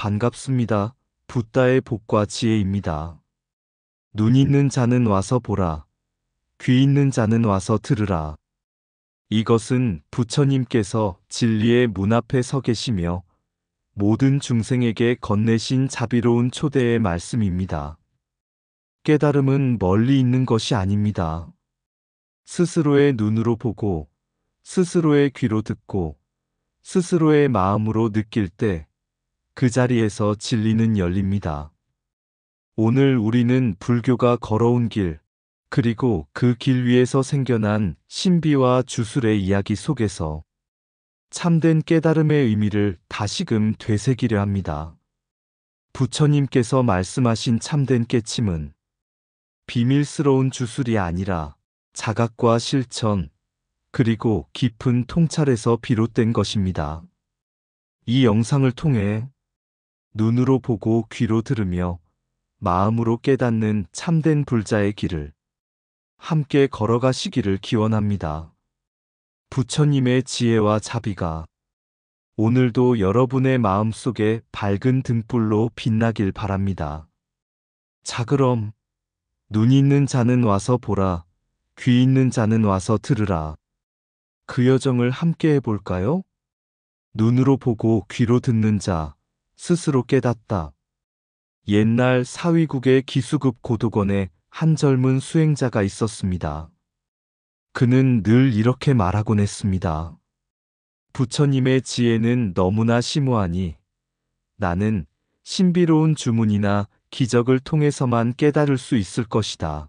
반갑습니다. 붓다의 복과 지혜입니다. 눈 있는 자는 와서 보라. 귀 있는 자는 와서 들으라. 이것은 부처님께서 진리의 문 앞에 서 계시며 모든 중생에게 건네신 자비로운 초대의 말씀입니다. 깨달음은 멀리 있는 것이 아닙니다. 스스로의 눈으로 보고, 스스로의 귀로 듣고, 스스로의 마음으로 느낄 때 그 자리에서 진리는 열립니다. 오늘 우리는 불교가 걸어온 길, 그리고 그 길 위에서 생겨난 신비와 주술의 이야기 속에서 참된 깨달음의 의미를 다시금 되새기려 합니다. 부처님께서 말씀하신 참된 깨침은 비밀스러운 주술이 아니라 자각과 실천, 그리고 깊은 통찰에서 비롯된 것입니다. 이 영상을 통해 눈으로 보고 귀로 들으며 마음으로 깨닫는 참된 불자의 길을 함께 걸어가시기를 기원합니다. 부처님의 지혜와 자비가 오늘도 여러분의 마음속에 밝은 등불로 빛나길 바랍니다. 자, 그럼 눈 있는 자는 와서 보라, 귀 있는 자는 와서 들으라. 그 여정을 함께 해볼까요? 눈으로 보고 귀로 듣는 자, 스스로 깨닫다. 옛날 사위국의 기수급 고도건에 한 젊은 수행자가 있었습니다. 그는 늘 이렇게 말하곤 했습니다. 부처님의 지혜는 너무나 심오하니 나는 신비로운 주문이나 기적을 통해서만 깨달을 수 있을 것이다.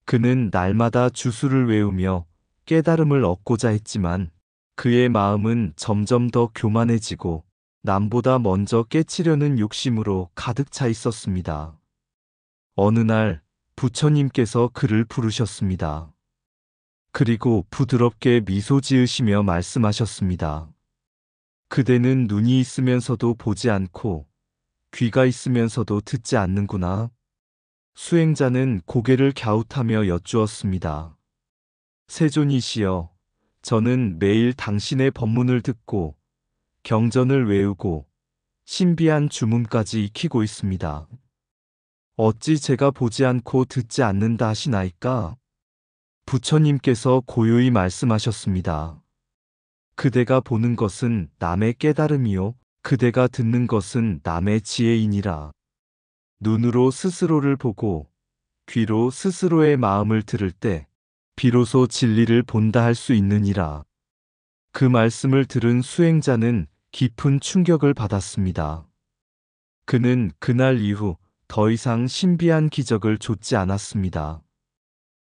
그는 날마다 주술을 외우며 깨달음을 얻고자 했지만 그의 마음은 점점 더 교만해지고 남보다 먼저 깨치려는 욕심으로 가득 차 있었습니다. 어느 날 부처님께서 그를 부르셨습니다. 그리고 부드럽게 미소 지으시며 말씀하셨습니다. 그대는 눈이 있으면서도 보지 않고 귀가 있으면서도 듣지 않는구나. 수행자는 고개를 갸웃하며 여쭈었습니다. 세존이시여, 저는 매일 당신의 법문을 듣고 경전을 외우고 신비한 주문까지 익히고 있습니다. 어찌 제가 보지 않고 듣지 않는다 하시나이까? 부처님께서 고요히 말씀하셨습니다. 그대가 보는 것은 남의 깨달음이요, 그대가 듣는 것은 남의 지혜이니라. 눈으로 스스로를 보고 귀로 스스로의 마음을 들을 때 비로소 진리를 본다 할 수 있느니라. 그 말씀을 들은 수행자는 깊은 충격을 받았습니다. 그는 그날 이후 더 이상 신비한 기적을 좇지 않았습니다.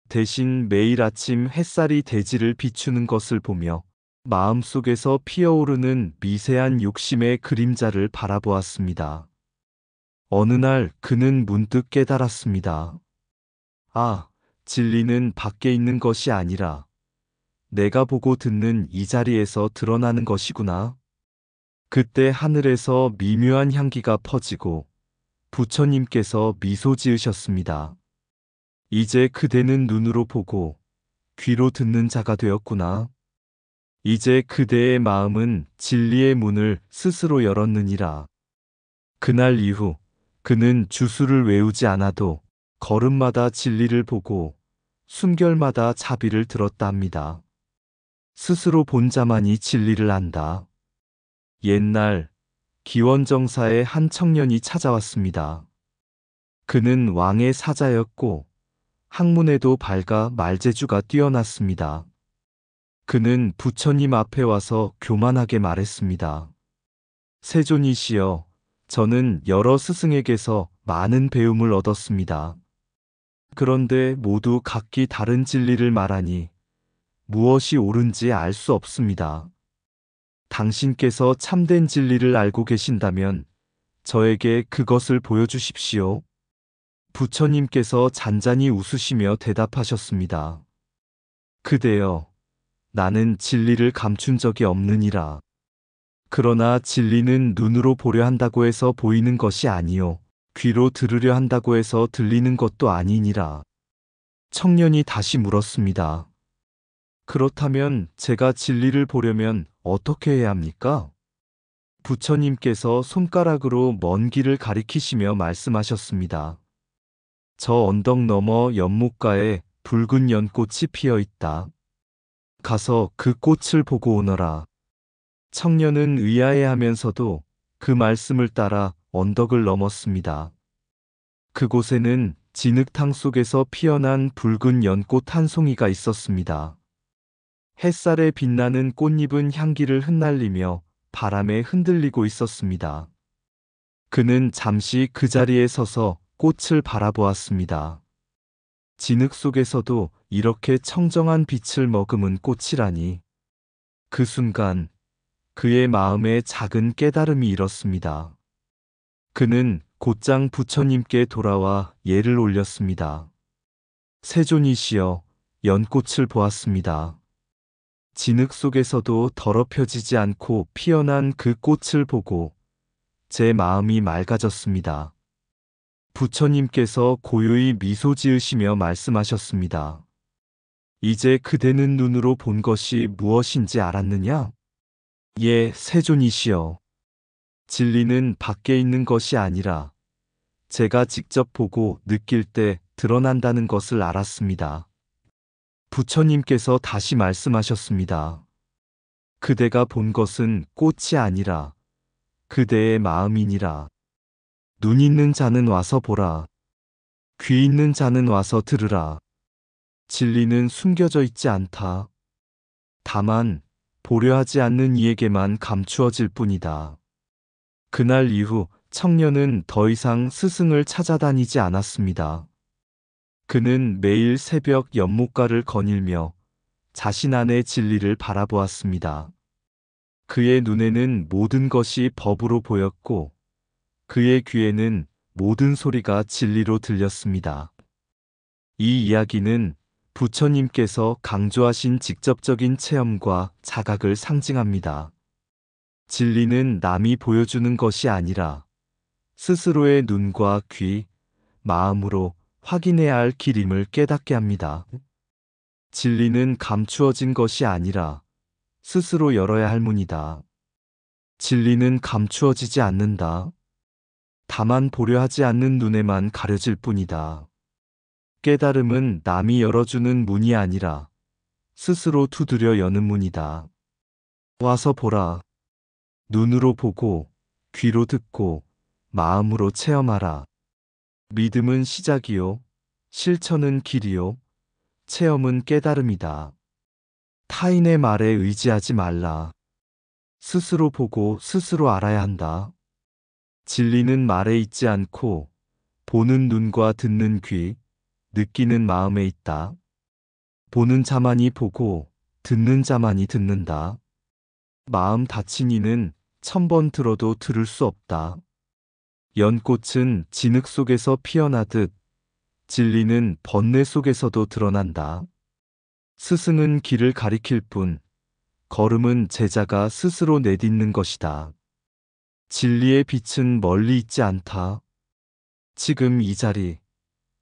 대신 매일 아침 햇살이 대지를 비추는 것을 보며 마음속에서 피어오르는 미세한 욕심의 그림자를 바라보았습니다. 어느 날 그는 문득 깨달았습니다. 아, 진리는 밖에 있는 것이 아니라 내가 보고 듣는 이 자리에서 드러나는 것이구나. 그때 하늘에서 미묘한 향기가 퍼지고 부처님께서 미소 지으셨습니다. 이제 그대는 눈으로 보고 귀로 듣는 자가 되었구나. 이제 그대의 마음은 진리의 문을 스스로 열었느니라. 그날 이후 그는 주술을 외우지 않아도 걸음마다 진리를 보고 숨결마다 자비를 들었다 합니다. 스스로 본 자만이 진리를 안다. 옛날 기원정사의 한 청년이 찾아왔습니다. 그는 왕의 사자였고 학문에도 밝아 말재주가 뛰어났습니다. 그는 부처님 앞에 와서 교만하게 말했습니다. 세존이시여, 저는 여러 스승에게서 많은 배움을 얻었습니다. 그런데 모두 각기 다른 진리를 말하니 무엇이 옳은지 알 수 없습니다. 당신께서 참된 진리를 알고 계신다면 저에게 그것을 보여주십시오. 부처님께서 잔잔히 웃으시며 대답하셨습니다. 그대여, 나는 진리를 감춘 적이 없느니라. 그러나 진리는 눈으로 보려 한다고 해서 보이는 것이 아니요, 귀로 들으려 한다고 해서 들리는 것도 아니니라. 청년이 다시 물었습니다. 그렇다면 제가 진리를 보려면 어떻게 해야 합니까? 부처님께서 손가락으로 먼 길을 가리키시며 말씀하셨습니다. 저 언덕 너머 연못가에 붉은 연꽃이 피어 있다. 가서 그 꽃을 보고 오너라. 청년은 의아해하면서도 그 말씀을 따라 언덕을 넘었습니다. 그곳에는 진흙탕 속에서 피어난 붉은 연꽃 한 송이가 있었습니다. 햇살에 빛나는 꽃잎은 향기를 흩날리며 바람에 흔들리고 있었습니다. 그는 잠시 그 자리에 서서 꽃을 바라보았습니다. 진흙 속에서도 이렇게 청정한 빛을 머금은 꽃이라니. 그 순간 그의 마음에 작은 깨달음이 일었습니다. 그는 곧장 부처님께 돌아와 예를 올렸습니다. 세존이시여, 연꽃을 보았습니다. 진흙 속에서도 더럽혀지지 않고 피어난 그 꽃을 보고 제 마음이 맑아졌습니다. 부처님께서 고요히 미소 지으시며 말씀하셨습니다. 이제 그대는 눈으로 본 것이 무엇인지 알았느냐? 예, 세존이시여. 진리는 밖에 있는 것이 아니라 제가 직접 보고 느낄 때 드러난다는 것을 알았습니다. 부처님께서 다시 말씀하셨습니다. 그대가 본 것은 꽃이 아니라 그대의 마음이니라. 눈 있는 자는 와서 보라. 귀 있는 자는 와서 들으라. 진리는 숨겨져 있지 않다. 다만 보려 하지 않는 이에게만 감추어질 뿐이다. 그날 이후 청년은 더 이상 스승을 찾아다니지 않았습니다. 그는 매일 새벽 연못가를 거닐며 자신 안의 진리를 바라보았습니다. 그의 눈에는 모든 것이 법으로 보였고 그의 귀에는 모든 소리가 진리로 들렸습니다. 이 이야기는 부처님께서 강조하신 직접적인 체험과 자각을 상징합니다. 진리는 남이 보여주는 것이 아니라 스스로의 눈과 귀, 마음으로 확인해야 할 길임을 깨닫게 합니다. 진리는 감추어진 것이 아니라 스스로 열어야 할 문이다. 진리는 감추어지지 않는다. 다만 보려 하지 않는 눈에만 가려질 뿐이다. 깨달음은 남이 열어주는 문이 아니라 스스로 두드려 여는 문이다. 와서 보라. 눈으로 보고 귀로 듣고 마음으로 체험하라. 믿음은 시작이요. 실천은 길이요. 체험은 깨달음이다. 타인의 말에 의지하지 말라. 스스로 보고 스스로 알아야 한다. 진리는 말에 있지 않고 보는 눈과 듣는 귀, 느끼는 마음에 있다. 보는 자만이 보고 듣는 자만이 듣는다. 마음 닫힌 이는 1000번 들어도 들을 수 없다. 연꽃은 진흙 속에서 피어나듯 진리는 번뇌 속에서도 드러난다. 스승은 길을 가리킬 뿐, 걸음은 제자가 스스로 내딛는 것이다. 진리의 빛은 멀리 있지 않다. 지금 이 자리,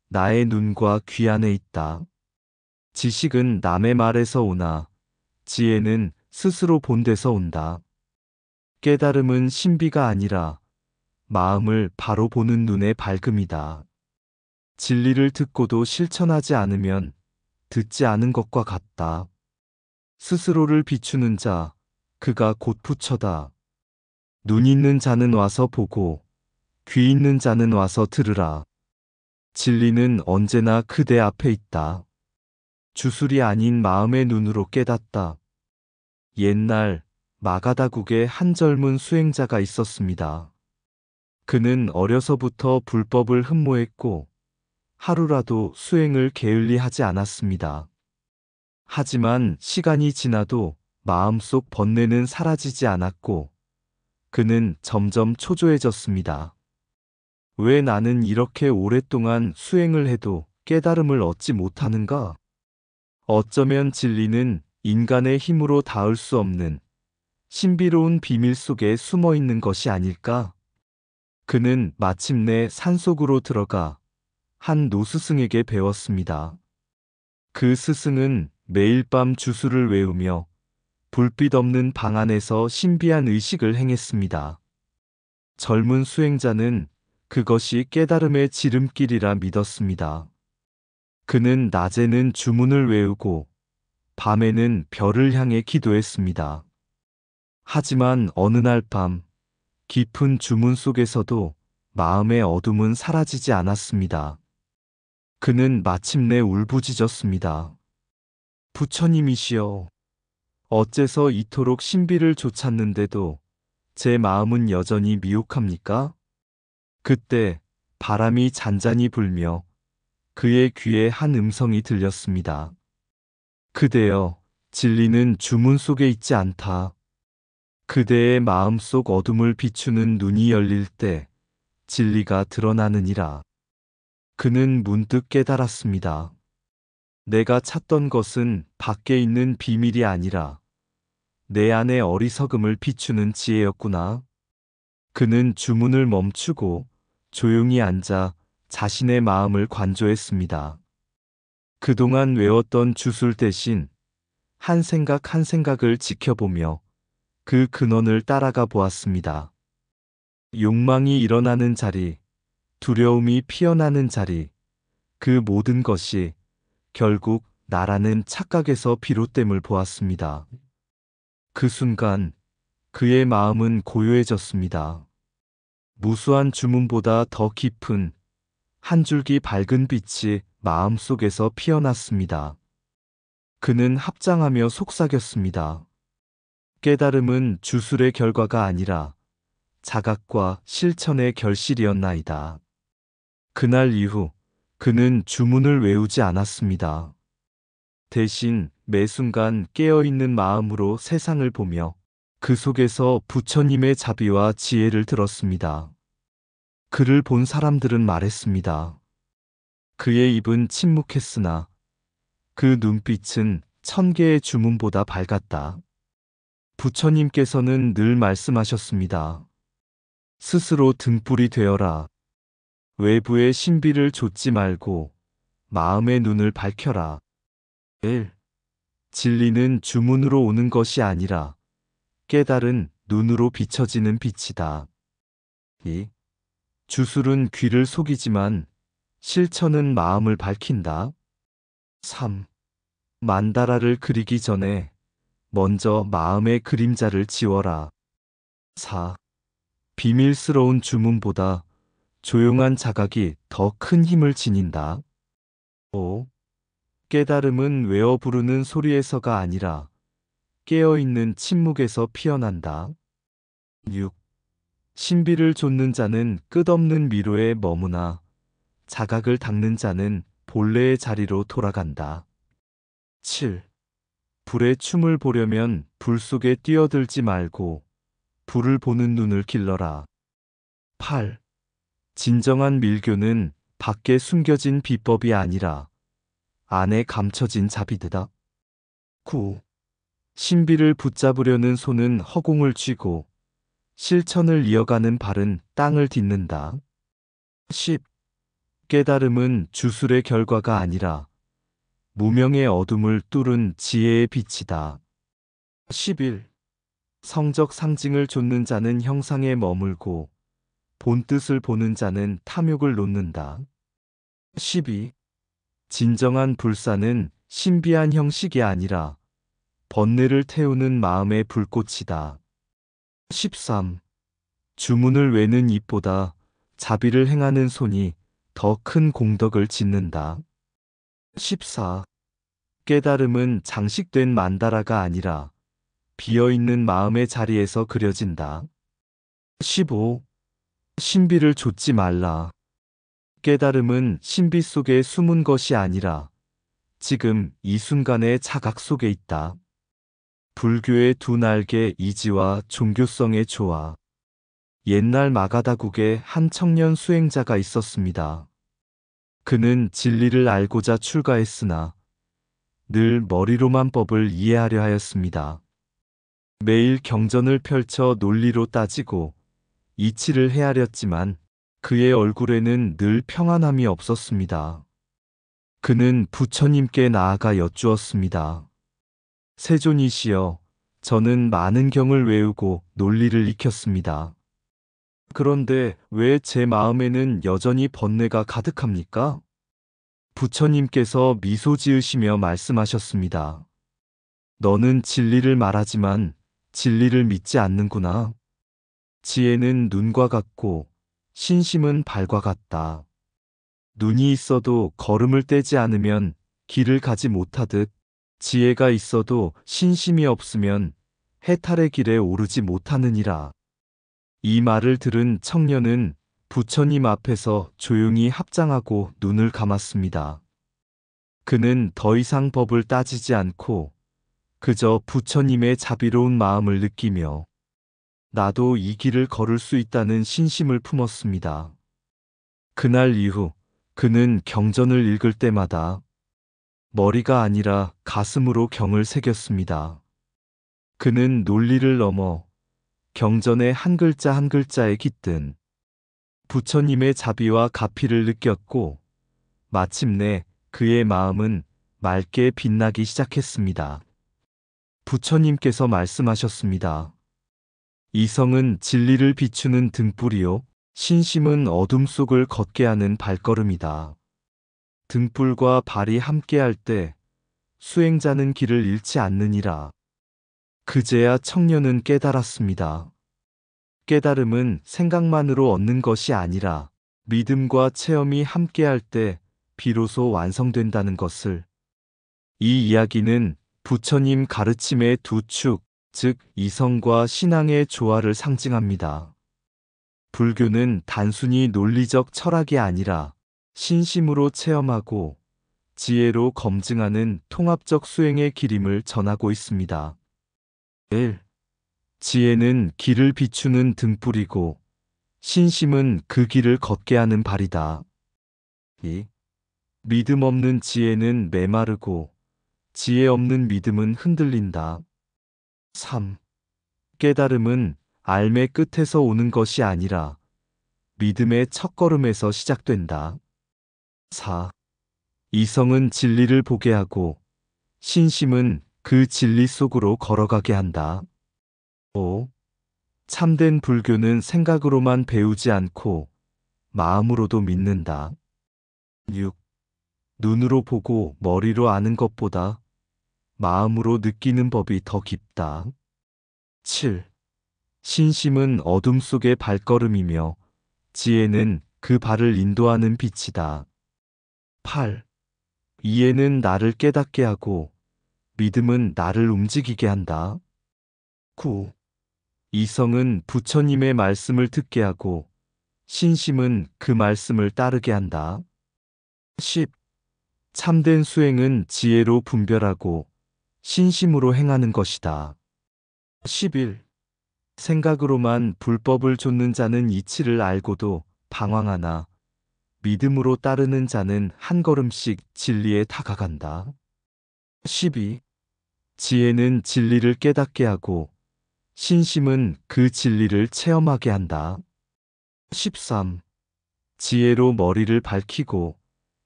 나의 눈과 귀 안에 있다. 지식은 남의 말에서 오나 지혜는 스스로 본 데서 온다. 깨달음은 신비가 아니라 마음을 바로 보는 눈의 밝음이다. 진리를 듣고도 실천하지 않으면 듣지 않은 것과 같다. 스스로를 비추는 자, 그가 곧 부처다. 눈 있는 자는 와서 보고 귀 있는 자는 와서 들으라. 진리는 언제나 그대 앞에 있다. 주술이 아닌 마음의 눈으로 깨닫다. 옛날 마가다국에 한 젊은 수행자가 있었습니다. 그는 어려서부터 불법을 흠모했고 하루라도 수행을 게을리 하지 않았습니다. 하지만 시간이 지나도 마음속 번뇌는 사라지지 않았고 그는 점점 초조해졌습니다. 왜 나는 이렇게 오랫동안 수행을 해도 깨달음을 얻지 못하는가? 어쩌면 진리는 인간의 힘으로 닿을 수 없는 신비로운 비밀 속에 숨어 있는 것이 아닐까? 그는 마침내 산속으로 들어가 한 노스승에게 배웠습니다. 그 스승은 매일 밤 주술을 외우며 불빛 없는 방 안에서 신비한 의식을 행했습니다. 젊은 수행자는 그것이 깨달음의 지름길이라 믿었습니다. 그는 낮에는 주문을 외우고 밤에는 별을 향해 기도했습니다. 하지만 어느 날 밤, 깊은 주문 속에서도 마음의 어둠은 사라지지 않았습니다. 그는 마침내 울부짖었습니다. 부처님이시여, 어째서 이토록 신비를 좇았는데도 제 마음은 여전히 미혹합니까? 그때 바람이 잔잔히 불며 그의 귀에 한 음성이 들렸습니다. 그대여, 진리는 주문 속에 있지 않다. 그대의 마음속 어둠을 비추는 눈이 열릴 때 진리가 드러나느니라. 그는 문득 깨달았습니다. 내가 찾던 것은 밖에 있는 비밀이 아니라 내 안의 어리석음을 비추는 지혜였구나. 그는 주문을 멈추고 조용히 앉아 자신의 마음을 관조했습니다. 그동안 외웠던 주술 대신 한 생각 한 생각을 지켜보며 그 근원을 따라가 보았습니다. 욕망이 일어나는 자리, 두려움이 피어나는 자리, 그 모든 것이 결국 나라는 착각에서 비롯됨을 보았습니다. 그 순간 그의 마음은 고요해졌습니다. 무수한 주문보다 더 깊은 한 줄기 밝은 빛이 마음속에서 피어났습니다. 그는 합장하며 속삭였습니다. 깨달음은 주술의 결과가 아니라 자각과 실천의 결실이었나이다. 그날 이후 그는 주문을 외우지 않았습니다. 대신 매 순간 깨어있는 마음으로 세상을 보며 그 속에서 부처님의 자비와 지혜를 들었습니다. 그를 본 사람들은 말했습니다. 그의 입은 침묵했으나 그 눈빛은 1000개의 주문보다 밝았다. 부처님께서는 늘 말씀하셨습니다. 스스로 등불이 되어라. 외부의 신비를 좇지 말고 마음의 눈을 밝혀라. 1. 진리는 주문으로 오는 것이 아니라 깨달은 눈으로 비춰지는 빛이다. 2. 주술은 귀를 속이지만 실천은 마음을 밝힌다. 3. 만다라를 그리기 전에 먼저 마음의 그림자를 지워라. 4. 비밀스러운 주문보다 조용한 자각이 더 큰 힘을 지닌다. 5. 깨달음은 외어 부르는 소리에서가 아니라 깨어있는 침묵에서 피어난다. 6. 신비를 좇는 자는 끝없는 미로에 머무나 자각을 닦는 자는 본래의 자리로 돌아간다. 7. 불의 춤을 보려면 불 속에 뛰어들지 말고 불을 보는 눈을 길러라. 8. 진정한 밀교는 밖에 숨겨진 비법이 아니라 안에 감춰진 자비드다. 9. 신비를 붙잡으려는 손은 허공을 쥐고 실천을 이어가는 발은 땅을 딛는다. 10. 깨달음은 주술의 결과가 아니라 무명의 어둠을 뚫은 지혜의 빛이다. 11. 성적 상징을 좇는 자는 형상에 머물고 본뜻을 보는 자는 탐욕을 놓는다. 12. 진정한 불사는 신비한 형식이 아니라 번뇌를 태우는 마음의 불꽃이다. 13. 주문을 외는 입보다 자비를 행하는 손이 더 큰 공덕을 짓는다. 14. 깨달음은 장식된 만다라가 아니라 비어있는 마음의 자리에서 그려진다. 15. 신비를 좇지 말라. 깨달음은 신비 속에 숨은 것이 아니라 지금 이 순간의 자각 속에 있다. 불교의 두 날개 이지와 종교성의 조화. 옛날 마가다국에 한 청년 수행자가 있었습니다. 그는 진리를 알고자 출가했으나 늘 머리로만 법을 이해하려 하였습니다. 매일 경전을 펼쳐 논리로 따지고 이치를 헤아렸지만 그의 얼굴에는 늘 평안함이 없었습니다. 그는 부처님께 나아가 여쭈었습니다. 세존이시여, 저는 많은 경을 외우고 논리를 익혔습니다. 그런데 왜 제 마음에는 여전히 번뇌가 가득합니까? 부처님께서 미소 지으시며 말씀하셨습니다. 너는 진리를 말하지만 진리를 믿지 않는구나. 지혜는 눈과 같고 신심은 발과 같다. 눈이 있어도 걸음을 떼지 않으면 길을 가지 못하듯 지혜가 있어도 신심이 없으면 해탈의 길에 오르지 못하느니라. 이 말을 들은 청년은 부처님 앞에서 조용히 합장하고 눈을 감았습니다. 그는 더 이상 법을 따지지 않고 그저 부처님의 자비로운 마음을 느끼며 나도 이 길을 걸을 수 있다는 신심을 품었습니다. 그날 이후 그는 경전을 읽을 때마다 머리가 아니라 가슴으로 경을 새겼습니다. 그는 논리를 넘어 경전의 한 글자 한 글자에 깃든 부처님의 자비와 가피를 느꼈고 마침내 그의 마음은 맑게 빛나기 시작했습니다. 부처님께서 말씀하셨습니다. 이성은 진리를 비추는 등불이요. 신심은 어둠 속을 걷게 하는 발걸음이다. 등불과 발이 함께할 때 수행자는 길을 잃지 않느니라. 그제야 청년은 깨달았습니다. 깨달음은 생각만으로 얻는 것이 아니라 믿음과 체험이 함께할 때 비로소 완성된다는 것을. 이 이야기는 부처님 가르침의 두 축, 즉 이성과 신앙의 조화를 상징합니다. 불교는 단순히 논리적 철학이 아니라 신심으로 체험하고 지혜로 검증하는 통합적 수행의 길임을 전하고 있습니다. 1. 지혜는 길을 비추는 등불이고 신심은 그 길을 걷게 하는 발이다. 2. 믿음 없는 지혜는 메마르고 지혜 없는 믿음은 흔들린다. 3. 깨달음은 알매 끝에서 오는 것이 아니라 믿음의 첫걸음에서 시작된다. 4. 이성은 진리를 보게 하고 신심은 그 진리 속으로 걸어가게 한다. 5. 참된 불교는 생각으로만 배우지 않고 마음으로도 믿는다. 6. 눈으로 보고 머리로 아는 것보다 마음으로 느끼는 법이 더 깊다. 7. 신심은 어둠 속의 발걸음이며 지혜는 그 발을 인도하는 빛이다. 8. 이해는 나를 깨닫게 하고 믿음은 나를 움직이게 한다. 9. 이성은 부처님의 말씀을 듣게 하고 신심은 그 말씀을 따르게 한다. 10. 참된 수행은 지혜로 분별하고 신심으로 행하는 것이다. 11. 생각으로만 불법을 좇는 자는 이치를 알고도 방황하나 믿음으로 따르는 자는 한 걸음씩 진리에 다가간다. 12. 지혜는 진리를 깨닫게 하고 신심은 그 진리를 체험하게 한다. 13. 지혜로 머리를 밝히고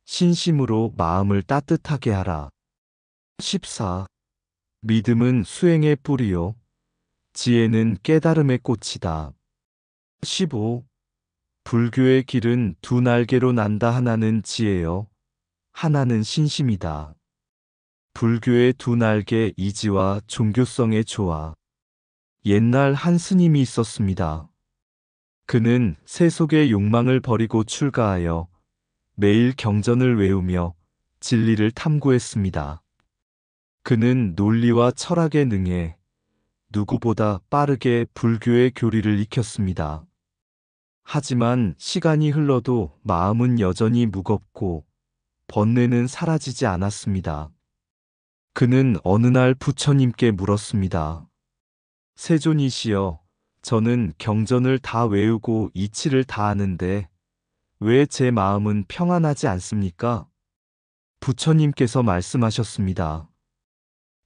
신심으로 마음을 따뜻하게 하라. 14. 믿음은 수행의 뿌리요. 지혜는 깨달음의 꽃이다. 15. 불교의 길은 두 날개로 난다. 하나는 지혜요. 하나는 신심이다. 불교의 두 날개 이지와 종교성의 조화. 옛날 한 스님이 있었습니다. 그는 세속의 욕망을 버리고 출가하여 매일 경전을 외우며 진리를 탐구했습니다. 그는 논리와 철학에 능해 누구보다 빠르게 불교의 교리를 익혔습니다. 하지만 시간이 흘러도 마음은 여전히 무겁고 번뇌는 사라지지 않았습니다. 그는 어느 날 부처님께 물었습니다. 세존이시여, 저는 경전을 다 외우고 이치를 다 아는데 왜 제 마음은 평안하지 않습니까? 부처님께서 말씀하셨습니다.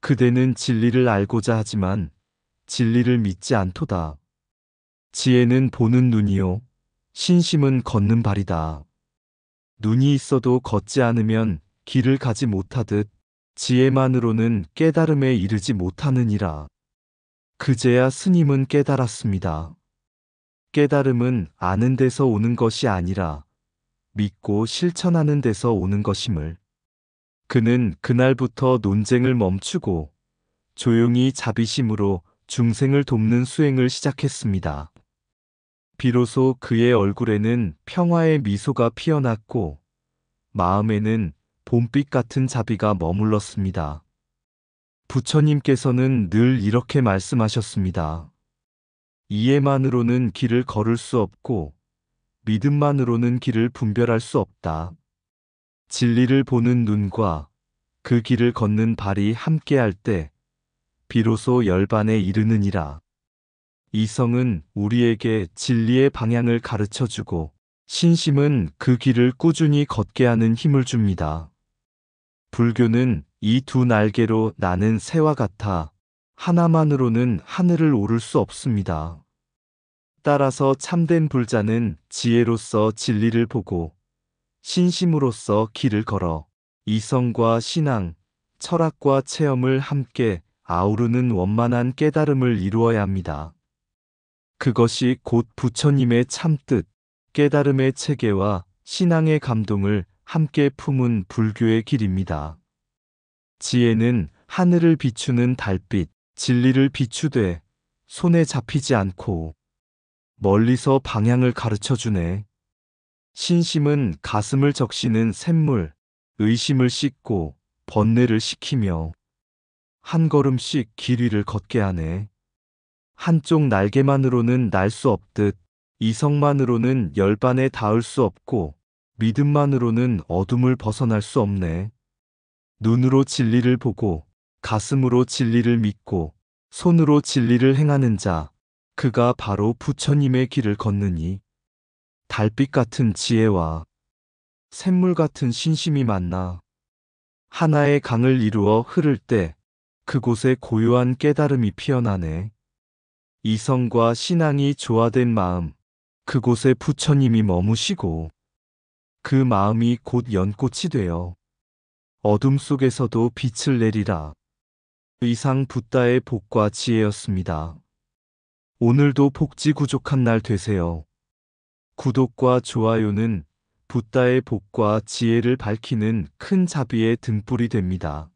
그대는 진리를 알고자 하지만 진리를 믿지 않도다. 지혜는 보는 눈이요. 신심은 걷는 발이다. 눈이 있어도 걷지 않으면 길을 가지 못하듯 지혜만으로는 깨달음에 이르지 못하느니라. 그제야 스님은 깨달았습니다. 깨달음은 아는 데서 오는 것이 아니라 믿고 실천하는 데서 오는 것임을. 그는 그날부터 논쟁을 멈추고 조용히 자비심으로 중생을 돕는 수행을 시작했습니다. 비로소 그의 얼굴에는 평화의 미소가 피어났고 마음에는 봄빛 같은 자비가 머물렀습니다. 부처님께서는 늘 이렇게 말씀하셨습니다. 이해만으로는 길을 걸을 수 없고 믿음만으로는 길을 분별할 수 없다. 진리를 보는 눈과 그 길을 걷는 발이 함께할 때 비로소 열반에 이르느니라. 이성은 우리에게 진리의 방향을 가르쳐주고 신심은 그 길을 꾸준히 걷게 하는 힘을 줍니다. 불교는 이 두 날개로 나는 새와 같아 하나만으로는 하늘을 오를 수 없습니다. 따라서 참된 불자는 지혜로서 진리를 보고 신심으로써 길을 걸어 이성과 신앙, 철학과 체험을 함께 아우르는 원만한 깨달음을 이루어야 합니다. 그것이 곧 부처님의 참뜻, 깨달음의 체계와 신앙의 감동을 함께 품은 불교의 길입니다. 지혜는 하늘을 비추는 달빛, 진리를 비추되 손에 잡히지 않고 멀리서 방향을 가르쳐주네. 신심은 가슴을 적시는 샘물, 의심을 씻고 번뇌를 식히며 한 걸음씩 길 위를 걷게 하네. 한쪽 날개만으로는 날 수 없듯 이성만으로는 열반에 닿을 수 없고 믿음만으로는 어둠을 벗어날 수 없네. 눈으로 진리를 보고 가슴으로 진리를 믿고 손으로 진리를 행하는 자, 그가 바로 부처님의 길을 걷느니 달빛 같은 지혜와 샘물 같은 신심이 만나 하나의 강을 이루어 흐를 때 그곳에 고요한 깨달음이 피어나네. 이성과 신앙이 조화된 마음, 그곳에 부처님이 머무시고 그 마음이 곧 연꽃이 되어 어둠 속에서도 빛을 내리라. 이상 붓다의 복과 지혜였습니다. 오늘도 복지구족한 날 되세요. 구독과 좋아요는 붓다의 복과 지혜를 밝히는 큰 자비의 등불이 됩니다.